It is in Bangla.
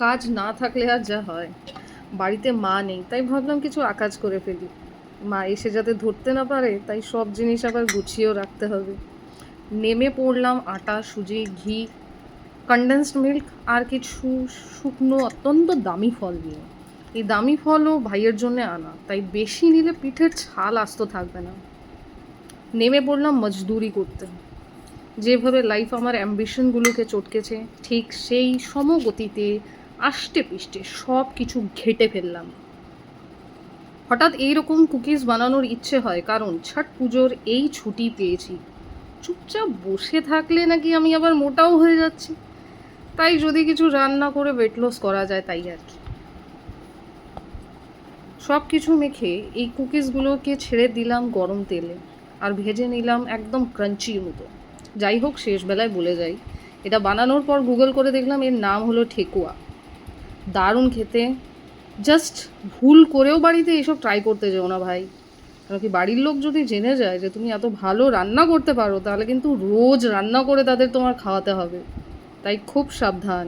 কাজ না থাকলে আর যা হয়, বাড়িতে মা নেই, তাই ভাবলাম কিছু আকাজ করে ফেলি। মা এসে যাতে ধরতে না পারে, তাই সব জিনিস আবার গুছিয়েও রাখতে হবে। নেমে পড়লাম আটা, সুজি, ঘি, কনডেন্সড মিল্ক আর কিছু শুকনো অত্যন্ত দামি ফল নিয়ে। এই দামি ফলও ভাইয়ের জন্যে আনা, তাই বেশি নিলে পিঠের ছাল আস্ত থাকবে না। নেমে পড়লাম মজদুরি করতে। যেভাবে লাইফ আমার অ্যাম্বিশনগুলোকে চটকেছে, ঠিক সেই সমগতিতে আষ্টে পিষ্টে সব কিছু ঘেঁটে ফেললাম। হঠাৎ এইরকম কুকিজ বানানোর ইচ্ছে হয় কারণ ছট পুজোর এই ছুটি পেয়েছি। চুপচাপ বসে থাকলে নাকি আমি আবার মোটাও হয়ে যাচ্ছি, তাই যদি কিছু রান্না করে ওয়েট লস করা যায় তাই আর কি। সব কিছু মেখে এই কুকিজগুলোকে ছেড়ে দিলাম গরম তেলে আর ভেজে নিলাম একদম ক্রাঞ্চি মতো। যাই হোক, শেষবেলায় বলে যাই, এটা বানানোর পর গুগল করে দেখলাম এর নাম হলো ঠেকুয়া। দারুণ খেতে। জাস্ট ভুল করেও বাড়িতে এসব ট্রাই করতে যেও না ভাই, কেন কি বাড়ির লোক যদি জেনে যায় যে তুমি এত ভালো রান্না করতে পারো, তাহলে কিন্তু রোজ রান্না করে তাদের তোমার খাওয়াতে হবে, তাই খুব সাবধান।